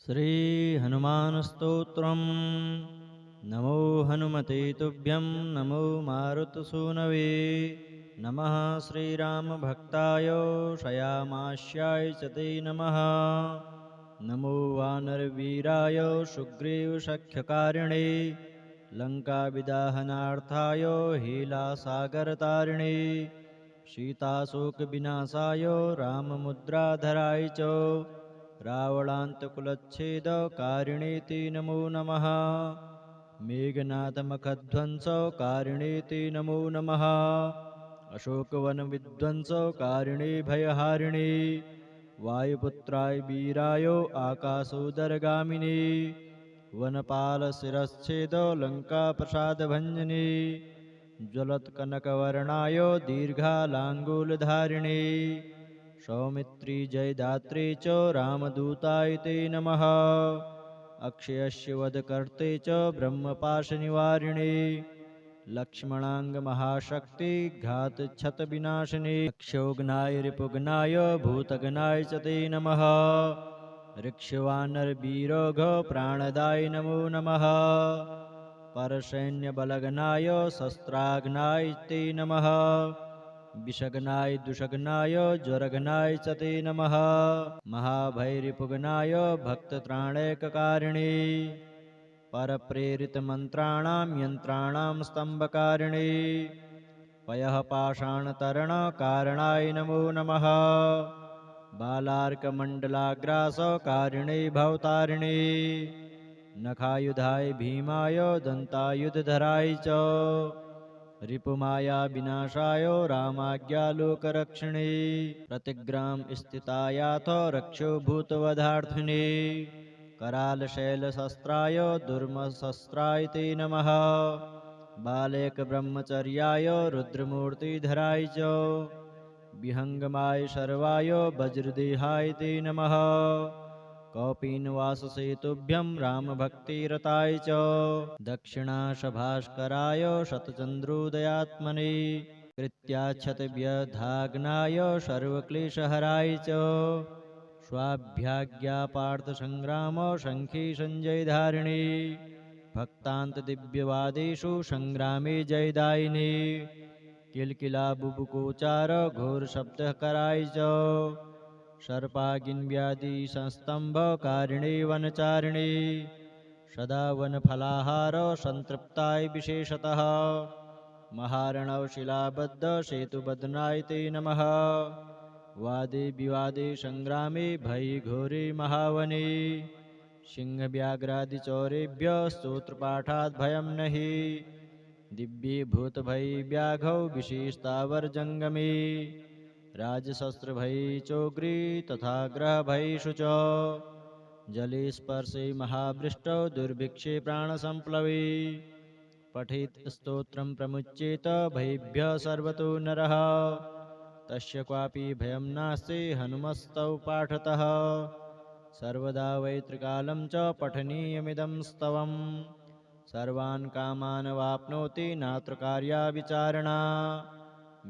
श्री हनुमानस्तोत्रम्। नमो हनुमते तुभ्यं नमो मारुतसूनवे। नमः श्रीरामभक्ताय शयामास्याय च ते नमः। नमो वानरवीराय सुग्रीवसख्यकारिणे लङ्काविदाहनार्थाय हीलासागरतारिणे सीताशोकविनाशाय राममुद्राधराय च रावणान्तकुलच्छेदकारिणे ते नमो नमः। मेघनाथमखध्वंसकारिणे ते नमो नमः। अशोकवनविध्वंसकारिणे भयहारिणे वायुपुत्राय वीराय आकाशोदरगामिने वनपालशिरश्छेद लङ्काप्रसादभञ्जने ज्वलत्कनकवर्णाय दीर्घालाङ्गूलधारिणे सौमित्री जयदात्रे च रामदूताय ते नमः। अक्षयस्य वधकर्ते च ब्रह्मपाशनिवारिणे लक्ष्मणाङ्गमहाशक्ति घातच्छतविनाशिने अक्षोघ्नाय रिपुघ्नाय भूतघ्नाय च ते नमः। ऋक्षवानरवीरोघ प्राणदाय नमो नमः। परसैन्यबलघ्नाय शस्त्राघ्नाय ते नमः। विषघ्नाय दुषघ्नाय ज्वरघ्नाय च ते नमः। महाभैरिपुघ्नाय भक्तत्राणैककारिणे परप्रेरितमन्त्राणां यन्त्राणां स्तम्भकारिणे पयः पाषाणतरणकारणाय नमो नमः। बालार्कमण्डलाग्रासकारिणे भवतारिणे नखायुधाय भीमाय दन्तायुधधराय च रिपुमायाविनाशाय रामाज्ञालोकरक्षिणे प्रतिग्राम स्थितायाथ रक्षो भूतवधार्थिने करालशैलशस्त्राय दुर्मशस्त्राय ते नमः। बालेकब्रह्मचर्याय रुद्रमूर्तिधराय च विहङ्गमाय शर्वाय वज्रदेहाय ते नमः। कौपीनवाससेतुभ्यं रामभक्तिरताय च दक्षिणाशभास्कराय शतचन्द्रोदयात्मने कृत्याक्षतव्यधाग्नाय सर्वक्लेशहराय च स्वाभ्याज्ञापार्थसङ्ग्राम शङ्खी सञ्जयधारिणे भक्तान्तदिव्यवादेषु सङ्ग्रामे जयदायिने किलकिलाबुबुकोचार घोरशब्दकराय च सर्पागिन्व्याधिसंस्तम्भकारिणे वनचारिणे सदा वनफलाहार सन्तृप्ताय विशेषतः महार्णवशिलाबद्धसेतुबध्नाय ते नमः। वादे विवादे सङ्ग्रामे भये घोरे महावने सिंहव्याघ्रादिचौरेभ्यः स्तोत्रपाठात् भयं नहि दिव्यभूतभयव्याघौ विशेषतावर्जङ्गमे राजशस्त्रभये चोग्रे तथा ग्रहभयेषु च जले स्पर्शे महावृष्टौ दुर्भिक्षे प्राणसम्प्लवे पठेत् स्तोत्रं प्रमुच्येत भयेभ्यः सर्वतो नरः तस्य क्वापि भयं नास्ति हनुमस्तौ पाठतः सर्वदा वै त्रिकालं च पठनीयमिदं स्तवम् सर्वान् कामान् वाप्नोति नात्र कार्या विचारणा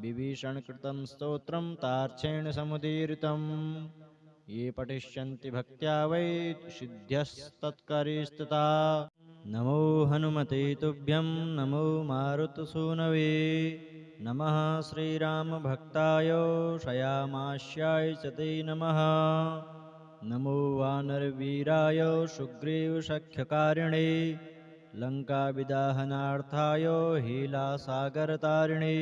विभीषणकृतं स्तोत्रं तार्क्षेण समुदीरितं ये पठिष्यन्ति भक्त्या वै सिद्ध्यस्तत्करिस्तथा। नमो हनुमते तुभ्यं नमो मारुतसूनवे। नमः श्रीरामभक्ताय शयामास्याय च ते नमः। नमो वानरवीराय सुग्रीवसख्यकारिणे लङ्काविदाहनार्थाय हीलासागरतारिणे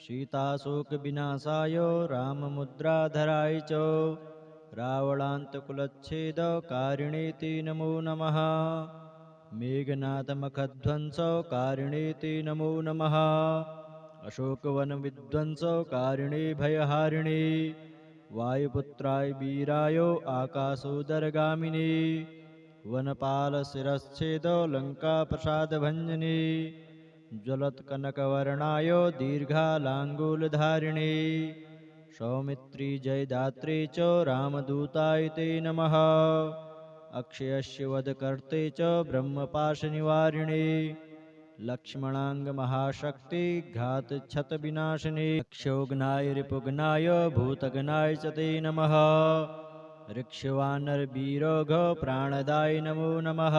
सीताशोकविनाशाय राममुद्राधराय च रावणान्तकुलच्छेदकारिणे ते नमो नमः। मेघनाथमखध्वंसकारिणे ते नमो नमः। अशोकवनविध्वंसकारिणे भयहारिणे वायुपुत्राय वीराय आकाशोदरगामिने वनपालशिरश्छेद लङ्काप्रसादभञ्जने ज्वलत्कनकवर्णाय दीर्घालाङ्गूलधारिणे सौमित्री जयदात्रे च रामदूताय ते नमः। अक्षयस्य वधकर्ते च ब्रह्मपाशनिवारिणे लक्ष्मणाङ्गमहाशक्ति घातच्छतविनाशिने अक्षोघ्नाय रिपुघ्नाय भूतघ्नाय च ते नमः। ऋक्ष्वानरवीरोघ प्राणदाय नमो नमः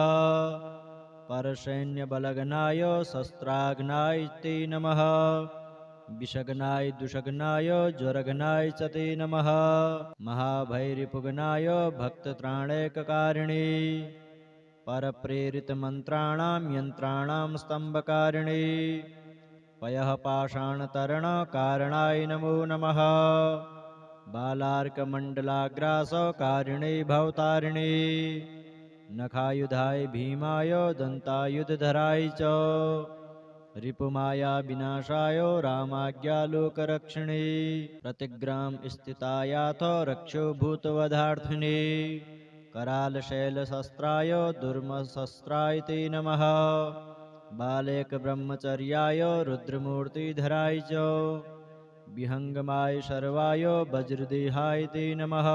परसैन्यबलगनाय शस्त्राग्नाय ते नमः विषग्नाय दुषग्नाय ज्वरग्नाय च ते नमः महाभैरिपुग्नाय भक्तत्राणैककारिणे परप्रेरितमन्त्राणां यन्त्राणां स्तम्भकारिणे पयः पाषाणतरणकारणाय नमो नमः बालार्कमण्डलाग्रासकारिणे भवतारिणे नखायुधाय भीमाय दन्तायुधधराय च रिपुमाया विनाशाय रामाज्ञालोकरक्षिणे प्रतिग्राम स्थितायाथ रक्षो भूतवधार्थिने करालशैलशस्त्राय दुर्मशस्त्राय ते नमः बालेकब्रह्मचर्याय रुद्रमूर्तिधराय च विहङ्गमाय शर्वाय वज्रदेहाय ते नमः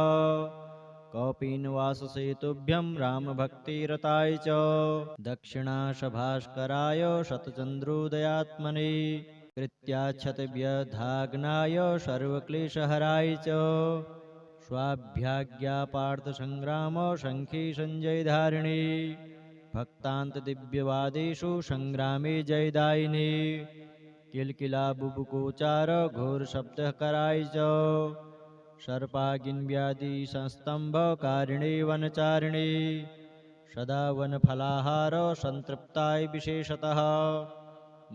कौपीनवाससेतुभ्यं रामभक्तिरताय च दक्षिणाशभास्कराय शतचन्द्रोदयात्मने कृत्याच्छतव्यधाग्नाय सर्वक्लेशहराय च स्वाभ्याज्ञापार्थसङ्ग्राम शङ्खी सञ्जयधारिणे भक्तान्तदिव्यवादेषु सङ्ग्रामे जयदायिने किलकिलाबुबुकोचार घोरशब्दकराय च सर्पागिन्व्याधिसंस्तम्भकारिणे वनचारिणे सदा वनफलाहार सन्तृप्ताय विशेषतः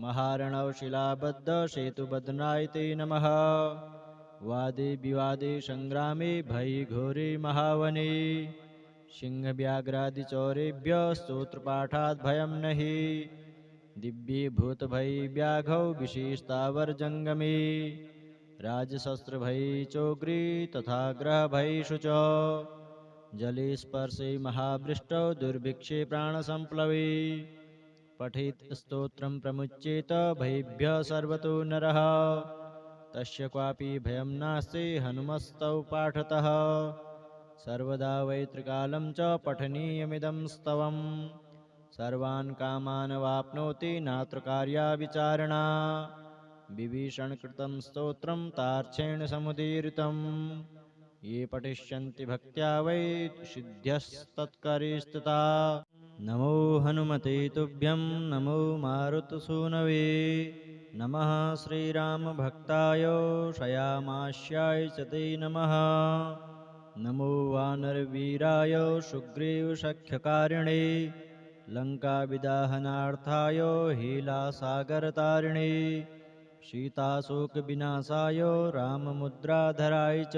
महार्णवशिलाबद्ध सेतुबद्धनाय ते नमः वादे विवादे सङ्ग्रामे भये घोरे महावने सिंहव्याघ्रादिचौरेभ्यः स्तोत्रपाठात् भयं नहि दिव्यभूतभयव्याघौ विशेषतावर्जङ्गमे राजशस्त्रभये चोग्रे तथा ग्रहभयेषु च जले स्पर्शे महावृष्टौ दुर्भिक्षे प्राणसम्प्लवे पठेत् स्तोत्रं प्रमुच्येत भयेभ्यः सर्वतो नरः तस्य क्वापि भयं नास्ति हनुमस्तौ पाठतः सर्वदा वै त्रिकालं च पठनीयमिदं स्तवम् सर्वान् कामान् वाप्नोति नात्र कार्या विचारणा विभीषणकृतं स्तोत्रं तार्क्षेण समुदीरितं ये पठिष्यन्ति भक्त्या वै सिद्ध्यस्तत्करिस्तथा नमो हनुमते तुभ्यं नमो मारुतसूनवे नमः श्रीरामभक्ताय श्यामास्याय च ते नमः नमो वानरवीराय सुग्रीवसख्यकारिणे लङ्काविदाहनार्थाय हीलासागरतारिणे सीताशोकविनाशाय राममुद्राधराय च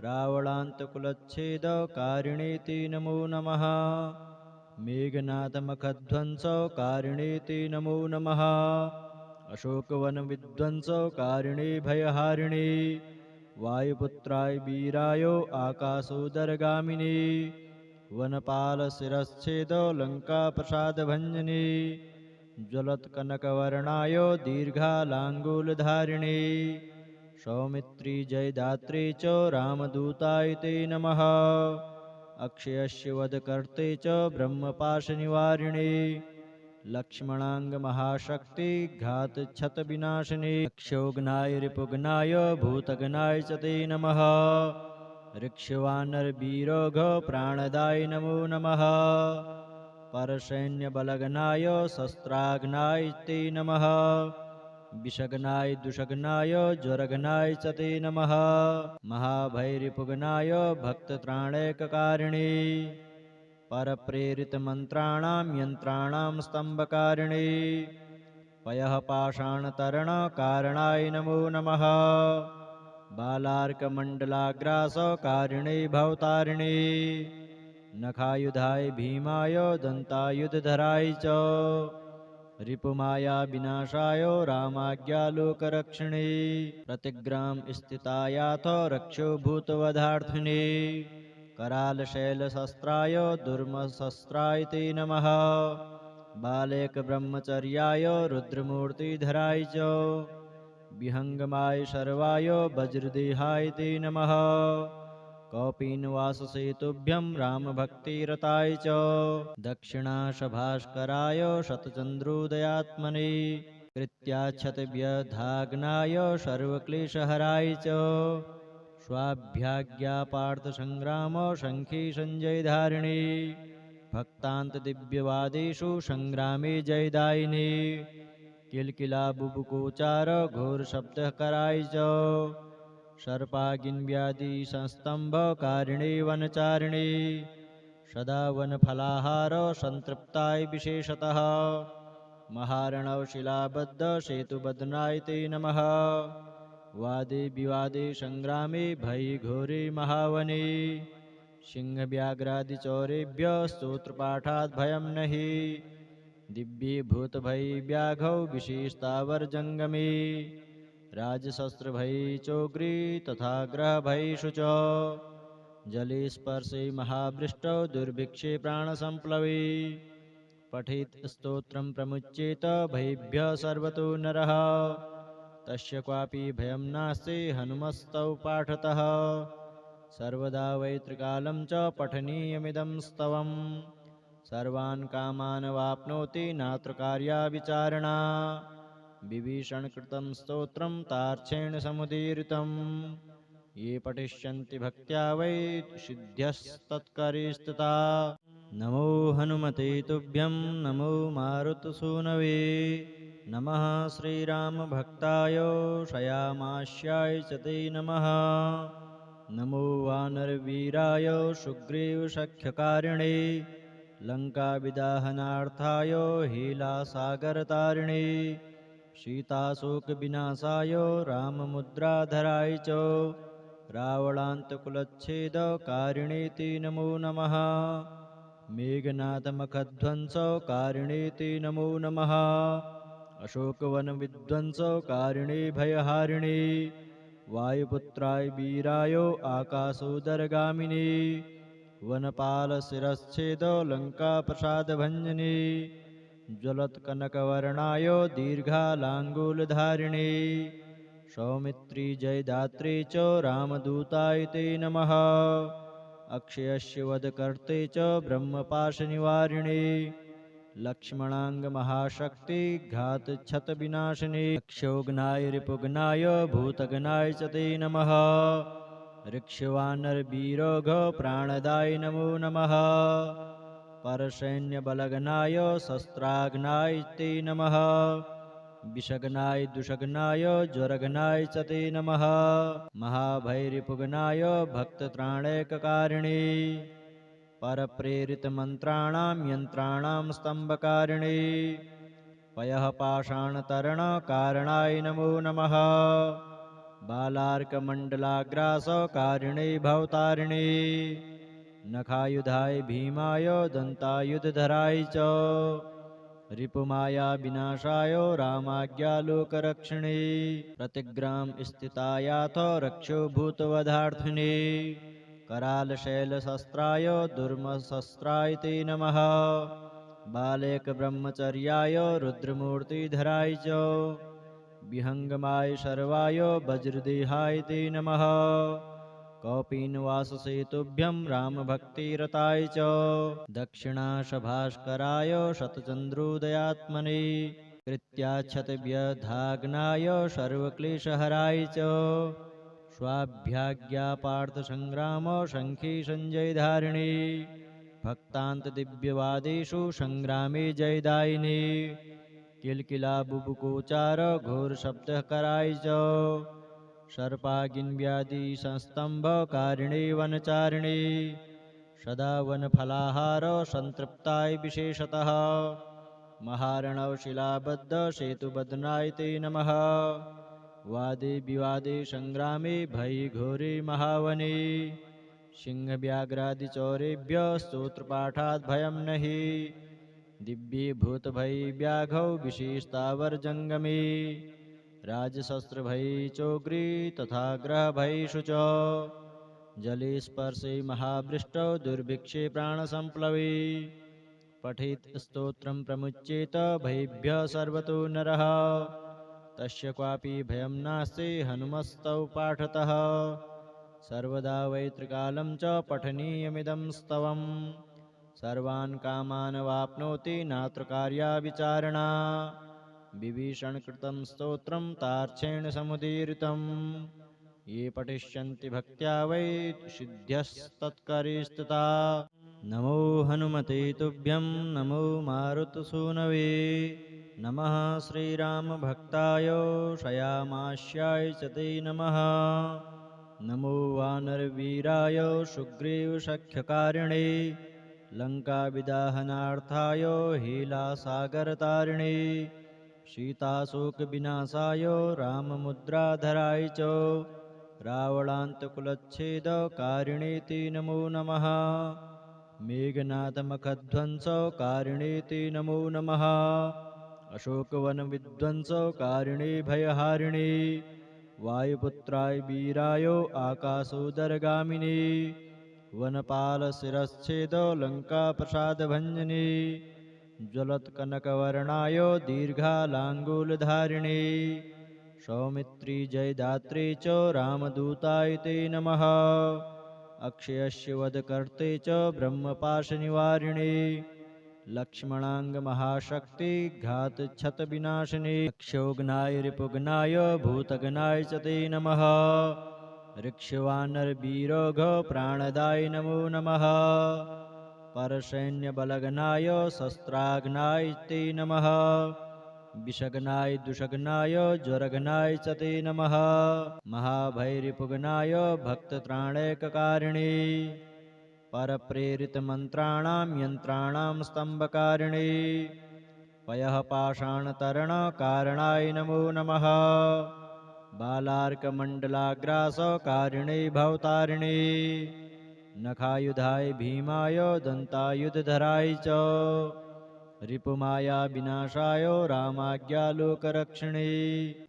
रावणान्तकुलच्छेदकारिणे ते नमो नमः मेघनाथमखध्वंसकारिणे ते नमो नमः अशोकवनविध्वंसकारिणे भयहारिणे वायुपुत्राय वीराय आकाशोदरगामिने वनपालशिरश्छेद लङ्काप्रसादभञ्जने ज्वलत्कनकवर्णाय दीर्घालाङ्गूलधारिणे सौमित्री जयदात्रे च रामदूताय ते नमः अक्षयस्य वधकर्ते च ब्रह्मपाशनिवारिणे लक्ष्मणाङ्गमहाशक्ति घातच्छतविनाशिने अक्षोघ्नाय रिपुघ्नाय भूतघ्नाय च ते नमः ऋक्ष्वानरवीरोघ प्राणदाय नमो नमः परसैन्यबलगनाय शस्त्राग्नाय ते नमः विषग्नाय दुषग्नाय ज्वरघ्नाय च ते नमः महाभैरिपुग्नाय भक्तत्राणैककारिणे परप्रेरितमन्त्राणां यन्त्राणां स्तम्भकारिणे पयः पाषाणतरणकारणाय नमो नमः बालार्कमण्डलाग्रासकारिणे भवतारिणे नखायुधाय भीमाय दन्तायुधधराय च रिपुमाया विनाशाय रामाज्ञालोकरक्षिणे प्रतिग्राम स्थितायाथ रक्षो भूतवधार्थिने करालशैलशस्त्राय दुर्मशस्त्राय ते नमः बालेकब्रह्मचर्याय रुद्रमूर्तिधराय च विहङ्गमाय शर्वाय वज्रदेहाय ते नमः कौपीनवाससेतुभ्यं रामभक्तिरताय च दक्षिणाशभास्कराय शतचन्द्रोदयात्मने कृत्याच्छतव्यधाग्नाय सर्वक्लेशहराय च स्वाभ्याज्ञा पार्थ संग्रामो शंखी संजय धारिणी भक्तांत दिव्यवादेषु संग्रामे जयदायिनी किलकिला बुबुकोचार घोर शब्द कराय च सर्पागिन व्याधि संस्तंभ कारिणी वनचारिणी सदा वनफलाहार संतृप्ताय विशेषतः महारणव शिलाबद्ध सेतुबद्धनाय ते नमः वादे विवादे संग्रामे भयि घोरे महावने सिंह व्याघ्रादि चौरेभ्य स्तोत्रपाठात् भयं नहि दिव्ये भूत भयि व्याघौ विशेषतावर जंगमे राजशस्त्र भयि चोग्री तथा ग्रह भयिषु च जले स्पर्शे महावृष्टौ दुर्भिक्षे प्राणसंप्लवे पठेत् स्तोत्रं प्रमुच्येत भयेभ्यः सर्वतो नरः तस्य क्वापि भयं नास्ति हनुमस्तौ पाठतः सर्वदा वै त्रिकालं च पठनीयमिदं स्तवम् सर्वान् कामान् वाप्नोति नात्र कार्या विचारणा विभीषणकृतं स्तोत्रं तार्क्षेण समुदीरितं ये पठिष्यन्ति भक्त्या वै सिद्ध्यस्तत्करिस्तथा नमो हनुमते तुभ्यं नमो मारुतसूनवे नमः श्रीरामभक्ताय श्यामास्याय च ते नमः नमो वानरवीराय सुग्रीवसख्यकारिणे लङ्काविदाहनार्थाय हीलासागरतारिणे सीताशोकविनाशाय राममुद्राधराय च रावणान्तकुलच्छेदकारिणे ते नमो नमः मेघनाथमखध्वंसकारिणे ते नमो नमः अशोकवनविध्वंसकारिणे भयहारिणे वायुपुत्राय वीराय आकाशोदरगामिने वनपालशिरश्छेद लङ्काप्रसादभञ्जने ज्वलत्कनकवर्णाय दीर्घालाङ्गूलधारिणे सौमित्री जयदात्रे च रामदूताय ते नमः अक्षयस्य वधकर्ते च ब्रह्मपाशनिवारिणे लक्ष्मणाङ्गमहाशक्ति घातच्छतविनाशिने अक्षोघ्नाय रिपुघ्नाय भूतघ्नाय च ते नमः ऋक्षवानरवीरोघ प्राणदाय नमो नमः परसैन्यबलघ्नाय शस्त्राघ्नाय ते नमः विषघ्नाय दुषघ्नाय ज्वरघ्नाय च ते नमः महाभैरिपुघ्नाय भक्तत्राणैककारिणे परप्रेरितमन्त्राणां यन्त्राणां स्तम्भकारिणे पयः पाषाणतरणकारणाय नमो नमः बालार्कमण्डलाग्रासकारिणे भवतारिणे नखायुधाय भीमाय दन्तायुधधराय च रिपुमाया विनाशाय रामाज्ञालोकरक्षिणे प्रतिग्राम स्थितायाथ रक्षो भूतवधार्थिने करालशैलशस्त्राय दुर्मशस्त्राय ते नमः बालेकब्रह्मचर्याय रुद्रमूर्तिधराय च विहङ्गमाय शर्वाय वज्रदेहाय ते नमः कौपीनवाससेतुभ्यं रामभक्तिरताय च दक्षिणाशभास्कराय शतचन्द्रोदयात्मने कृत्याच्छतव्यधाग्नाय सर्वक्लेशहराय च स्वाभ्याज्ञा पार्थसङ्ग्राम शङ्खी सञ्जयधारिणी भक्तान्तदिव्यवादेषु सङ्ग्रामे जयदायिनी किलकिला बुबुकोचार घोरशब्दः कराय च सर्पागिन्व्याधि संस्तंभकारिणे वनचारिणे सदा वनफलाहार संतृप्ताय विशेषतः महारणव शिलाबद्ध सेतुबद्धनाय ते नमः वादे विवादे संग्रामे भयि घोरे महावने सिंहव्याघ्रादि चौरेभ्य स्तोत्रपाठात् भयं नहि दिव्ये भूतभयि व्याघौ विशेषतावर्जङ्गमे राजशस्त्रभयि चोग्री तथा ग्रहभयिषु च जले स्पर्शे महावृष्टौ दुर्भिक्षे प्राणसंप्लवे पठेत् स्तोत्रं प्रमुच्येत भयेभ्यः सर्वतो नरः तस्य क्वापि भयं नास्ति हनुमस्तौ पाठतः सर्वदा वै त्रिकालं च पठनीयमिदं स्तवम् सर्वान् कामान् वाप्नोति नात्र कार्या विचारणा विभीषणकृतं स्तोत्रं तार्क्षेण समुदीरितं ये पठिष्यन्ति भक्त्या वै सिद्ध्यस्तत्करिस्तथा। नमो हनुमते तुभ्यं नमो मारुतसूनवे। नमः श्रीरामभक्ताय श्यामास्याय च ते नमः। नमो वानरवीराय सुग्रीवसख्यकारिणे लङ्काविदाहनार्थाय हीलासागरतारिणे सीताशोकविनाशाय राममुद्राधराय च रावणान्तकुलच्छेदकारिणे ते नमो नमः। मेघनाथमखध्वंसकारिणे ते नमो नमः। अशोकवनविध्वंसकारिणे भयहारिणे वायुपुत्राय वीराय आकाशोदरगामिने वनपालशिरश्छेद लङ्काप्रसादभञ्जने ज्वलत्कनकवर्णाय दीर्घालाङ्गूलधारिणे सौमित्री जयदात्रे च रामदूताय ते नमः। अक्षयस्य वधकर्ते च ब्रह्मपाशनिवारिणे लक्ष्मणाङ्गमहाशक्ति घातक्षतविनाशिने क्षोघ्नाय रिपुघ्नाय भूतघ्नाय च ते नमः। ऋक्षवानरवीरघ प्राणदाय नमो नमः। परसैन्यबलघ्नाय शस्त्राघ्नाय ते नमः। विषघ्नाय दुषघ्नाय ज्वरघ्नाय च ते नमः। महाभैरिपुघ्नाय भक्तत्राणैककारिणे परप्रेरितमन्त्राणां यन्त्राणां स्तम्भकारिणे पयः पाषाणतरणकारणाय नमो नमः। बालार्कमण्डलाग्रासकारिणे भवतारिणे नखायुधाय भीमाय दन्तायुधधराय च रिपुमायाविनाशाय रामाज्ञालोकरक्षिणे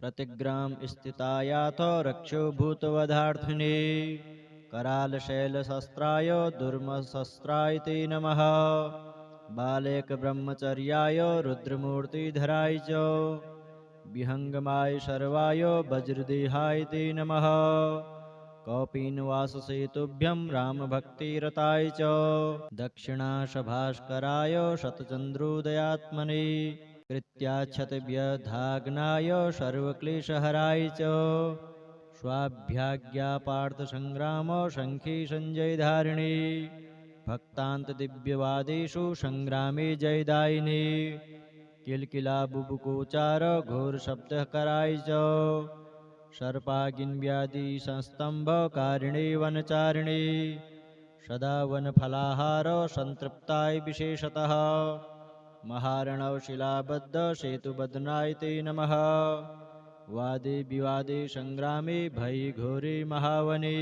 प्रतिग्राम स्थितायाथ रक्षो भूतवधार्थिने करालशैलशस्त्राय दुर्मशस्त्राय ते नमः। बालेकब्रह्मचर्याय रुद्रमूर्तिधराय च विहङ्गमाय शर्वाय वज्रदेहाय ते नमः। कौपीनवाससेतुभ्यं रामभक्तिरताय च दक्षिणाशभास्कराय शतचन्द्रोदयात्मने कृत्याक्षतव्यधाग्नाय सर्वक्लेशहराय च स्वाभ्याज्ञापार्थसङ्ग्राम शङ्खी सञ्जयधारिणे भक्तान्तदिव्यवादेषु सङ्ग्रामे जयदायिने किलकिलाबुबुकोचार घोरशब्दकराय च सर्पागिन्व्याधिसंस्तम्भकारिणे वनचारिणे सदा वनफलाहार सन्तृप्ताय विशेषतः महार्णवशिलाबद्धसेतुबध्नाय ते नमः। वादे विवादे सङ्ग्रामे भयघोरे महावने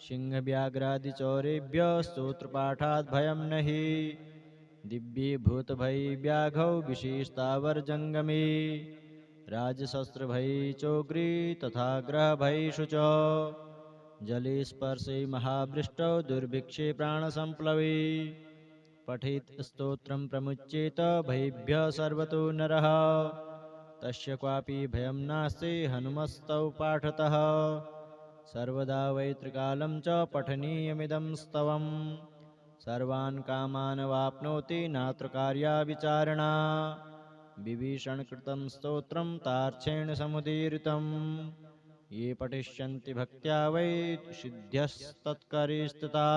सिंहव्याघ्रादिचौरेभ्यः स्तोत्रपाठात् भयं नहि दिव्यीभूतभयव्याघौ विशेषतावर्जङ्गमे राजशस्त्रभये चोग्रे तथा ग्रहभयेषु च जले स्पर्शे महावृष्टौ दुर्भिक्षे प्राणसम्प्लवे पठेत् स्तोत्रं प्रमुच्येत भयेभ्यः सर्वतो नरः तस्य क्वापि भयं नास्ति हनुमस्तौ पाठतः सर्वदा वै त्रिकालं च पठनीयमिदं स्तवम् सर्वान् कामान् वाप्नोति नात्र कार्या विचारणा विभीषणकृतं स्तोत्रं तार्क्षेण समुदीरितं ये पठिष्यन्ति भक्त्या वै सिद्ध्यस्तत्करिस्तथा।